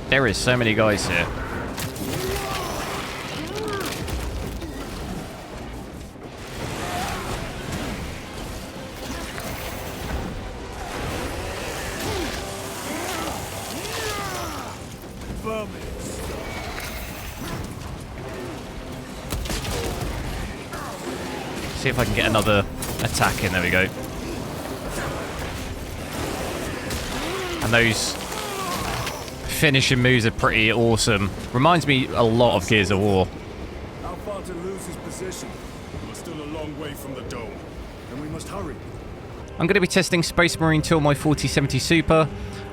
There is so many guys here. See if I can get another attack in. There we go. And those finishing moves are pretty awesome. Reminds me a lot of Gears of War. How far to lose his position? We're still a long way from the dome, and we must hurry. I'm going to be testing Space Marine 2 on my 4070 Super.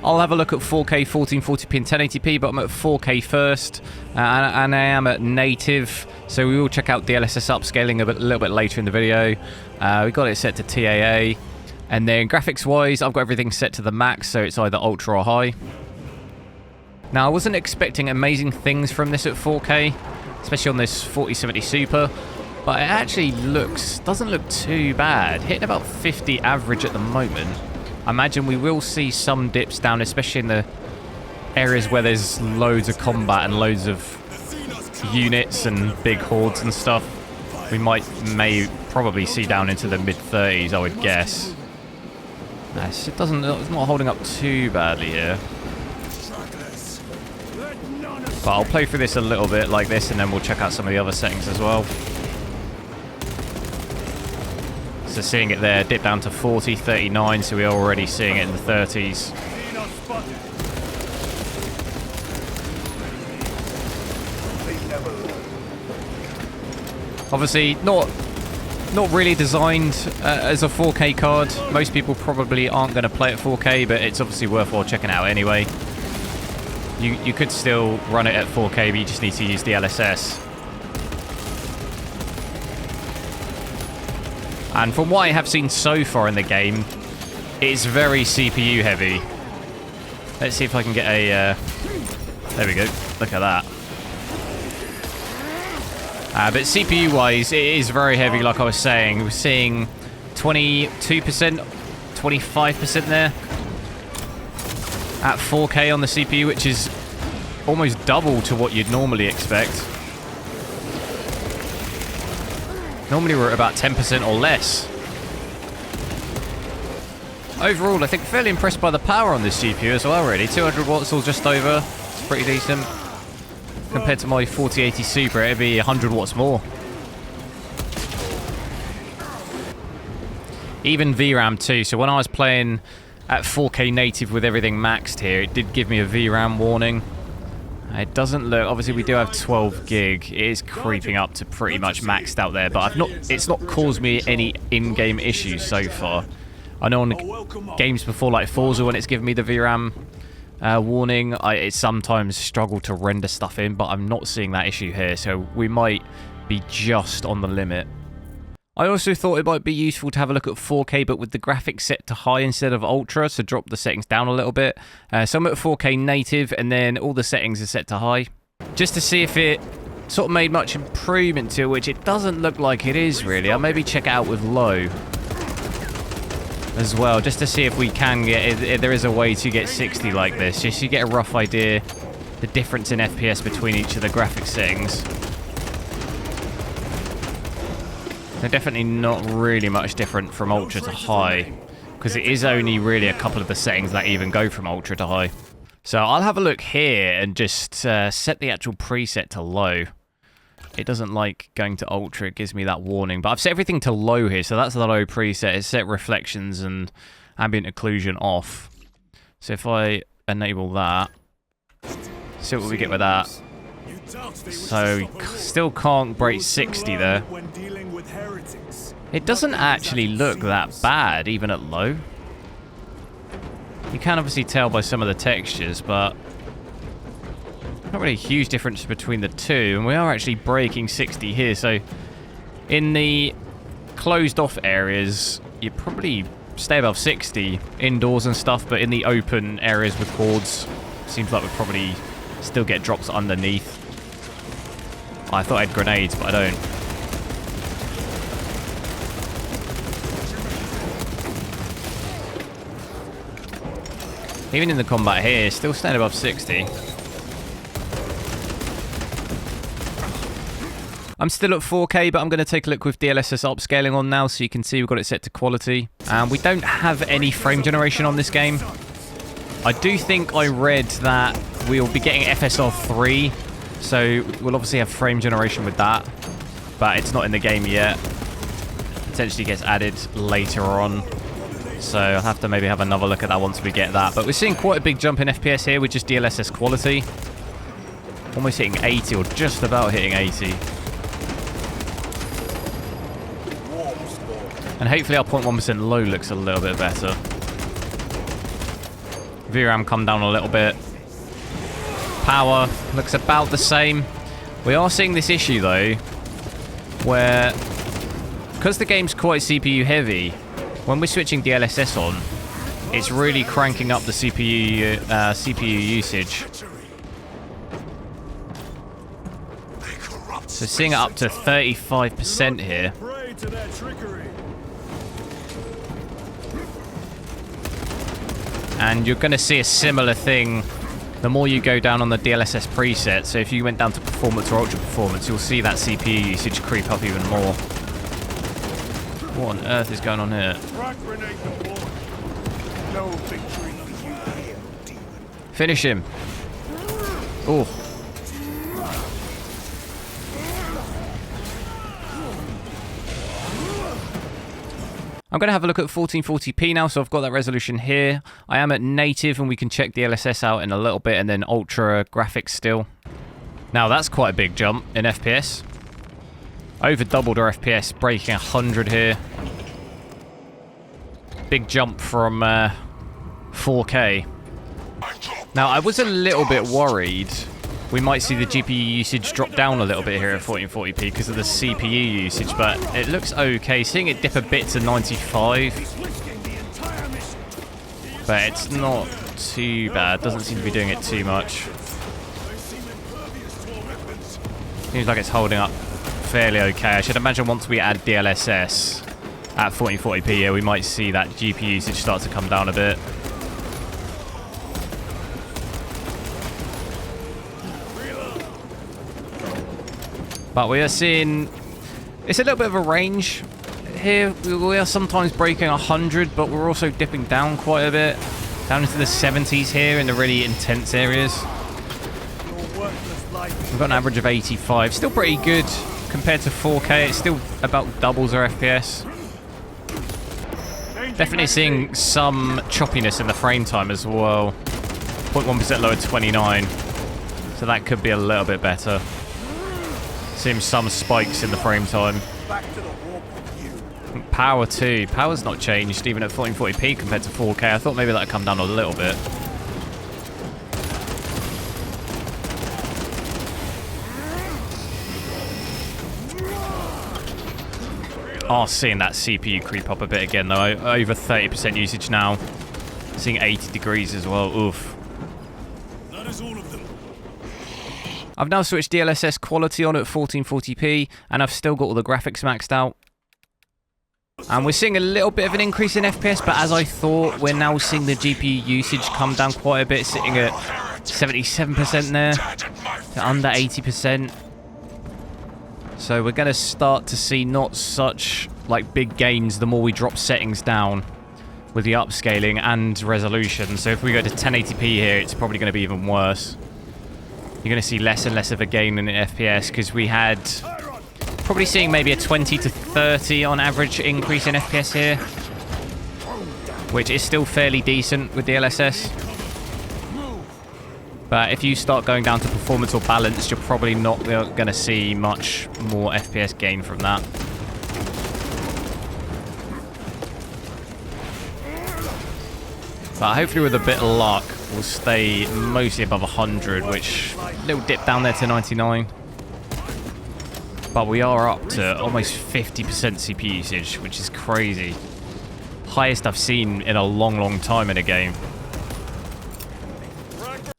I'll have a look at 4K, 1440p and 1080p, but I'm at 4K first, and I am at native, so we will check out DLSS upscaling a little bit later in the video. We got it set to TAA, and then graphics-wise, I've got everything set to the max, so it's either ultra or high. Now, I wasn't expecting amazing things from this at 4K, especially on this 4070 Super, but it actually doesn't look too bad. Hitting about 50 average at the moment. I imagine we will see some dips down, especially in the areas where there's loads of combat and loads of units and big hordes and stuff. We may probably see down into the mid-30s, I would guess. It's not holding up too badly here. But I'll play through this a little bit like this, and then we'll check out some of the other settings as well. So seeing it there, dip down to 40, 39, so we're already seeing it in the 30s. Obviously, not really designed as a 4K card. Most people probably aren't going to play at 4K, but it's obviously worthwhile checking out anyway. You could still run it at 4K, but you just need to use DLSS. And from what I have seen so far in the game, it's very CPU heavy. Let's see if I can get a... there we go. Look at that. But CPU-wise, it is very heavy, like I was saying. We're seeing 22%, 25% there at 4K on the CPU, which is almost double to what you'd normally expect. Normally we're at about 10% or less. Overall, I think fairly impressed by the power on this GPU as well, really. 200 watts or just over. It's pretty decent. Compared to my 4080 Super, it'd be 100 watts more. Even VRAM too. So when I was playing at 4K native with everything maxed here, it did give me a VRAM warning. It doesn't look... Obviously, we do have 12 gig. It is creeping up to pretty much maxed out there, but it's not caused me any in-game issues so far. I know on games before, like Forza, when it's given me the VRAM warning, it sometimes struggled to render stuff in, but I'm not seeing that issue here, so we might be just on the limit. I also thought it might be useful to have a look at 4K, but with the graphics set to high instead of ultra, so drop the settings down a little bit. So I'm at 4K native, and then all the settings are set to high, just to see if it sort of made much improvement to it, which it doesn't look like it is really. I'll maybe check it out with low as well, just to see if we can get, if there is a way to get 60 like this, just so you get a rough idea the difference in FPS between each of the graphics settings. They're definitely not really much different from ultra to high, because it is only really a couple of the settings that even go from ultra to high. So I'll have a look here and just set the actual preset to low. It doesn't like going to ultra, it gives me that warning. But I've set everything to low here, so that's the low preset. It's set reflections and ambient occlusion off. So if I enable that, see what we get with that. So still can't break 60 there. It doesn't actually look that bad, even at low. You can obviously tell by some of the textures, but not really a huge difference between the two. And we are actually breaking 60 here, so in the closed off areas, you probably stay above 60 indoors and stuff, but in the open areas with hordes, seems like we'd probably still get drops underneath. I thought I had grenades, but I don't. Even in the combat here, still staying above 60. I'm still at 4K, but I'm going to take a look with DLSS upscaling on now, so you can see we've got it set to quality. And we don't have any frame generation on this game. I do think I read that we'll be getting FSR 3, so we'll obviously have frame generation with that, but it's not in the game yet. Potentially gets added later on, so I'll have to maybe have another look at that once we get that. But we're seeing quite a big jump in FPS here with just DLSS quality. Almost hitting 80, or just about hitting 80. And hopefully our 0.1% low looks a little bit better. VRAM come down a little bit. Power looks about the same. We are seeing this issue though, where because the game's quite CPU heavy, when we're switching DLSS on, it's really cranking up the CPU usage. So seeing it up to 35% here. And you're going to see a similar thing the more you go down on the DLSS preset. So if you went down to performance or ultra performance, you'll see that CPU usage creep up even more. What on earth is going on here? Finish him. Oh. I'm going to have a look at 1440p now, so I've got that resolution here. I am at native, and we can check DLSS out in a little bit, and then ultra graphics still. Now, that's quite a big jump in FPS. Over doubled our FPS, breaking 100 here. Big jump from 4K. Now, I was a little bit worried we might see the GPU usage drop down a little bit here at 1440p because of the CPU usage, but it looks okay. Seeing it dip a bit to 95, but it's not too bad. Doesn't seem to be doing it too much. Seems like it's holding up fairly okay. I should imagine once we add DLSS at 1440p, yeah, we might see that GPU usage start to come down a bit. But we are seeing, it's a little bit of a range here. We are sometimes breaking 100, but we're also dipping down quite a bit. Down into the 70s here in the really intense areas. We've got an average of 85. Still pretty good compared to 4K. It's still about doubles our FPS. Definitely seeing some choppiness in the frame time as well. 0.1% lower, 29. So that could be a little bit better. Seeing some spikes in the frame time. Power too. Power's not changed even at 1440p compared to 4K. I thought maybe that'd come down a little bit. Oh, seeing that CPU creep up a bit again though. Over 30% usage now. Seeing 80 degrees as well. Oof. That is all of them. I've now switched DLSS quality on at 1440p, and I've still got all the graphics maxed out. And we're seeing a little bit of an increase in FPS, but as I thought, we're now seeing the GPU usage come down quite a bit, sitting at 77% there, to under 80%. So we're going to start to see not such like big gains the more we drop settings down with the upscaling and resolution. So if we go to 1080p here, it's probably going to be even worse. You're going to see less and less of a gain in FPS because we had probably seeing maybe a 20 to 30 on average increase in FPS here, which is still fairly decent with DLSS. But if you start going down to performance or balanced, you're probably not going to see much more FPS gain from that. But hopefully with a bit of luck, we'll stay mostly above 100, which a little dip down there to 99. But we are up to almost 50% CPU usage, which is crazy. Highest I've seen in a long, long time in a game.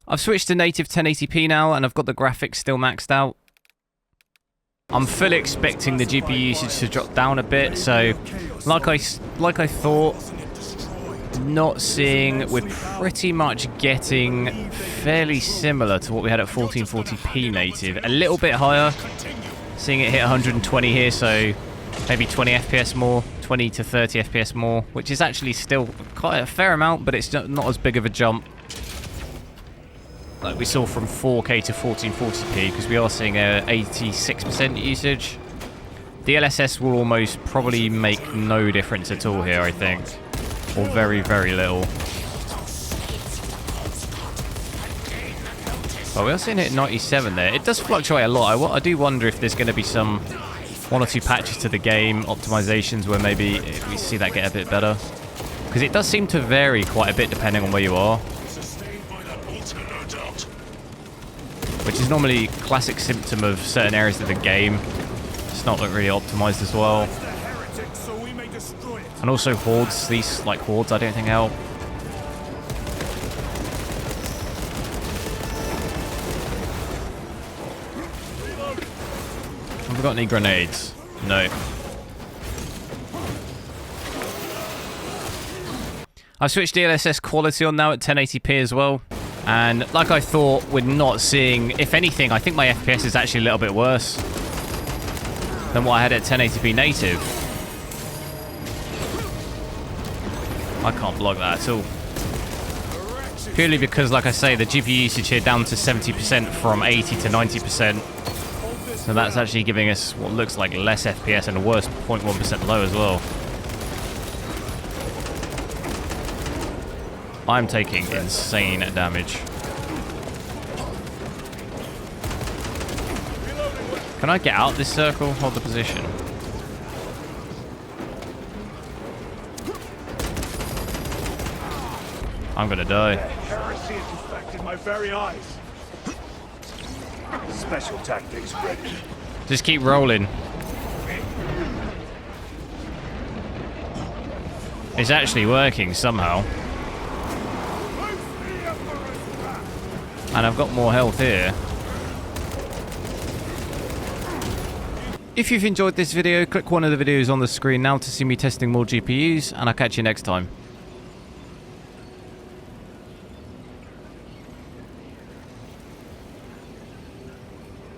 I've switched to native 1080p now, and I've got the graphics still maxed out. I'm fully expecting the GPU usage to drop down a bit, so like I thought, not seeing, we're pretty much getting fairly similar to what we had at 1440p native. A little bit higher, Seeing it hit 120 here, so maybe 20 FPS more, 20 to 30 FPS more, which is actually still quite a fair amount, but it's not as big of a jump like we saw from 4K to 1440p, because we are seeing a 86% usage. DLSS will almost probably make no difference at all here, I think, or very, very little. But we are seeing it at 97 there. It does fluctuate a lot. I do wonder if there's going to be some 1 or 2 patches to the game, optimizations, where maybe we see that get a bit better. Because it does seem to vary quite a bit depending on where you are. Which is normally a classic symptom of certain areas of the game. It's not really optimized as well. And also hordes, these like hordes I don't think help. Have we got any grenades? No. I've switched DLSS quality on now at 1080p as well. And like I thought, we're not seeing... If anything, I think my FPS is actually a little bit worse than what I had at 1080p native. I can't block that at all. Purely because, like I say, the GPU usage here down to 70% from 80 to 90%. So that's actually giving us what looks like less FPS and a worse 0.1% low as well. I'm taking insane damage. Can I get out this circle? Hold the position. I'm gonna die. Heresy has infected my very eyes. Special tactics ready. Just keep rolling. It's actually working somehow. And I've got more health here. If you've enjoyed this video, click one of the videos on the screen now to see me testing more GPUs, and I'll catch you next time.